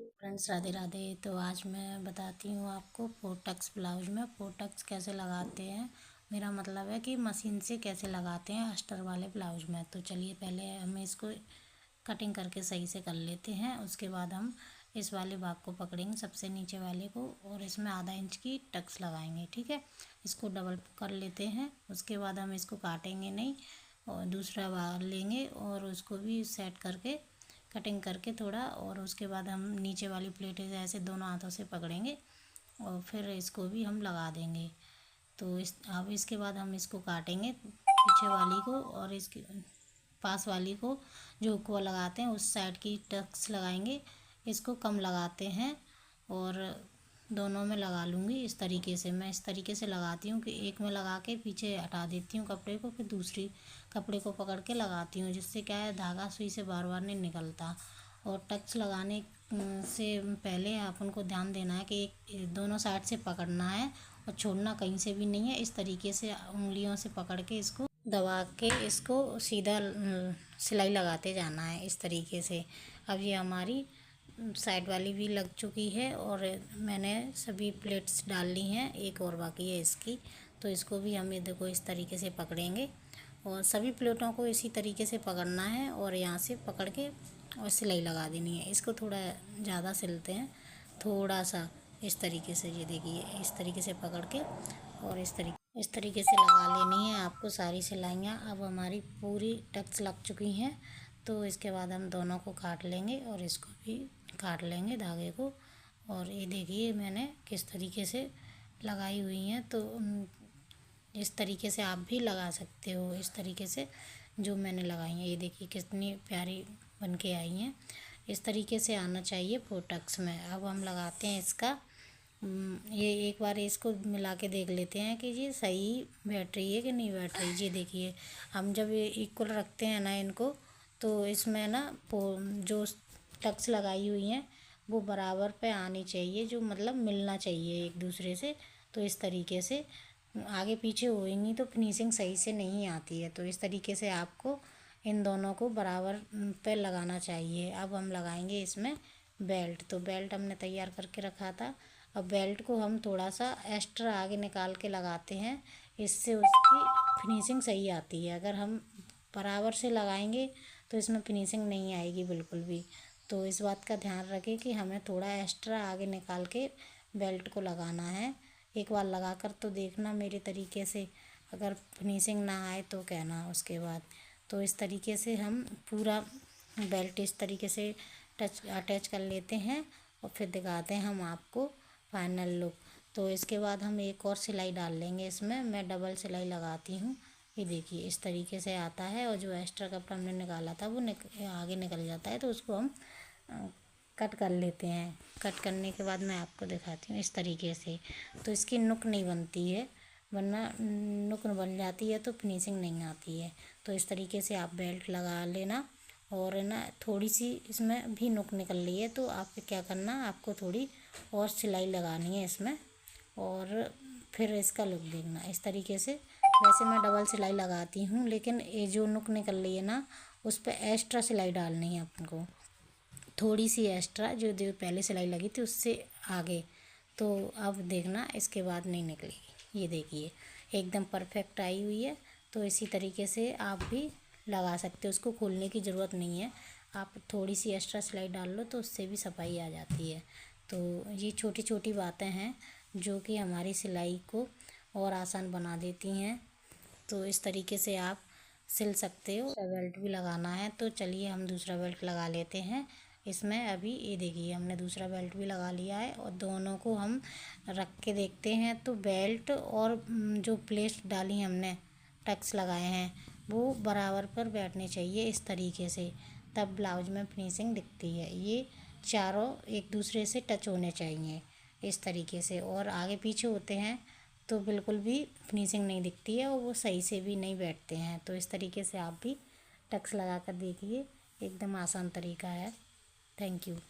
Friends, Radhe Radhe. तो आज मैं बताती हूँ आपको पोटक्स ब्लाउज में पोटक्स कैसे लगाते हैं। मेरा मतलब है कि मशीन से कैसे लगाते हैं अस्तर वाले ब्लाउज में। तो चलिए पहले हम इसको कटिंग करके सही से कर लेते हैं। उसके बाद हम इस वाले भाग को पकड़ेंगे, सबसे नीचे वाले को, और इसमें आधा इंच की टक्स लगाएंगे। ठीक है, इसको डबल कर लेते हैं। उसके बाद हम इसको काटेंगे नहीं और दूसरा भाग लेंगे और उसको भी सेट करके कटिंग करके थोड़ा, और उसके बाद हम नीचे वाली प्लेटें ऐसे दोनों हाथों से पकड़ेंगे और फिर इसको भी हम लगा देंगे। तो अब इसके बाद हम इसको काटेंगे पीछे वाली को, और इसके पास वाली को जो हुक लगाते हैं उस साइड की टक्स लगाएंगे। इसको कम लगाते हैं और दोनों में लगा लूँगी। इस तरीके से मैं इस तरीके से लगाती हूँ कि एक में लगा के पीछे हटा देती हूँ कपड़े को, फिर दूसरी कपड़े को पकड़ के लगाती हूँ, जिससे क्या है धागा सुई से बार बार नहीं निकलता। और टक्स लगाने से पहले आप उनको ध्यान देना है कि एक दोनों साइड से पकड़ना है और छोड़ना कहीं से भी नहीं है। इस तरीके से उंगलियों से पकड़ के इसको दबा के इसको सीधा सिलाई लगाते जाना है इस तरीके से। अब ये हमारी साइड वाली भी लग चुकी है और मैंने सभी प्लेट्स डाल ली हैं, एक और बाकी है इसकी। तो इसको भी हम ये देखो इस तरीके से पकड़ेंगे और सभी प्लेटों को इसी तरीके से पकड़ना है और यहाँ से पकड़ के और सिलाई लगा देनी है। इसको थोड़ा ज़्यादा सिलते हैं, थोड़ा सा इस तरीके से, ये देखिए इस तरीके से पकड़ के और इस तरीके से लगा लेनी है आपको सारी सिलाइयाँ। अब हमारी पूरी टक्स लग चुकी हैं, तो इसके बाद हम दोनों को काट लेंगे और इसको भी काट लेंगे धागे को। और ये देखिए मैंने किस तरीके से लगाई हुई हैं। तो इस तरीके से आप भी लगा सकते हो, इस तरीके से जो मैंने लगाई हैं। ये देखिए कितनी प्यारी बन के आई हैं। इस तरीके से आना चाहिए पोटक्स में। अब हम लगाते हैं इसका ये एक बार इसको मिला के देख लेते हैं कि ये सही बैठ रही है कि नहीं बैठ रही। ये देखिए हम जब ये इक्वल रखते हैं ना इनको, तो इसमें ना जो टक्स लगाई हुई हैं वो बराबर पे आनी चाहिए, जो मतलब मिलना चाहिए एक दूसरे से। तो इस तरीके से आगे पीछे होएंगी तो फिनिशिंग सही से नहीं आती है। तो इस तरीके से आपको इन दोनों को बराबर पे लगाना चाहिए। अब हम लगाएंगे इसमें बेल्ट। तो बेल्ट हमने तैयार करके रखा था। अब बेल्ट को हम थोड़ा सा एक्स्ट्रा आगे निकाल के लगाते हैं, इससे उसकी फिनिशिंग सही आती है। अगर हम बराबर से लगाएंगे तो इसमें फिनिशिंग नहीं आएगी बिल्कुल भी। तो इस बात का ध्यान रखें कि हमें थोड़ा एक्स्ट्रा आगे निकाल के बेल्ट को लगाना है। एक बार लगा कर तो देखना मेरे तरीके से, अगर फिनिशिंग ना आए तो कहना उसके बाद। तो इस तरीके से हम पूरा बेल्ट इस तरीके से अटैच कर लेते हैं और फिर दिखाते हैं हम आपको फाइनल लुक। तो इसके बाद हम एक और सिलाई डाल लेंगे इसमें। मैं डबल सिलाई लगाती हूँ। ये देखिए इस तरीके से आता है और जो एक्स्ट्रा कपड़ा हमने निकाला था वो आगे निकल जाता है, तो उसको हम कट कर लेते हैं। कट करने के बाद मैं आपको दिखाती हूँ इस तरीके से। तो इसकी नुक नहीं बनती है, वरना नुक बन जाती है तो फिनिशिंग नहीं आती है। तो इस तरीके से आप बेल्ट लगा लेना। और ना थोड़ी सी इसमें भी नुक निकल रही है, तो आपको क्या करना, आपको थोड़ी और सिलाई लगानी है इसमें और फिर इसका लुक देखना इस तरीके से। वैसे मैं डबल सिलाई लगाती हूँ, लेकिन ये जो नुक निकल रही है ना उस पर एक्स्ट्रा सिलाई डालनी है अपन को, थोड़ी सी एक्स्ट्रा, जो पहले सिलाई लगी थी उससे आगे। तो अब देखना इसके बाद नहीं निकलेगी। ये देखिए एकदम परफेक्ट आई हुई है। तो इसी तरीके से आप भी लगा सकते हो, उसको खोलने की ज़रूरत नहीं है। आप थोड़ी सी एक्स्ट्रा सिलाई डाल लो तो उससे भी सफाई आ जाती है। तो ये छोटी छोटी बातें हैं जो कि हमारी सिलाई को और आसान बना देती हैं। तो इस तरीके से आप सिल सकते हो। दूसरा बेल्ट भी लगाना है, तो चलिए हम दूसरा बेल्ट लगा लेते हैं इसमें। अभी ये देखिए हमने दूसरा बेल्ट भी लगा लिया है और दोनों को हम रख के देखते हैं। तो बेल्ट और जो प्लेट डाली हमने टक्स लगाए हैं वो बराबर पर बैठने चाहिए इस तरीके से, तब ब्लाउज में फिनिशिंग दिखती है। ये चारों एक दूसरे से टच होने चाहिए इस तरीके से, और आगे पीछे होते हैं तो बिल्कुल भी फिनिशिंग नहीं दिखती है और वो सही से भी नहीं बैठते हैं। तो इस तरीके से आप भी टक्स लगा कर देखिए, एकदम आसान तरीका है। Thank you.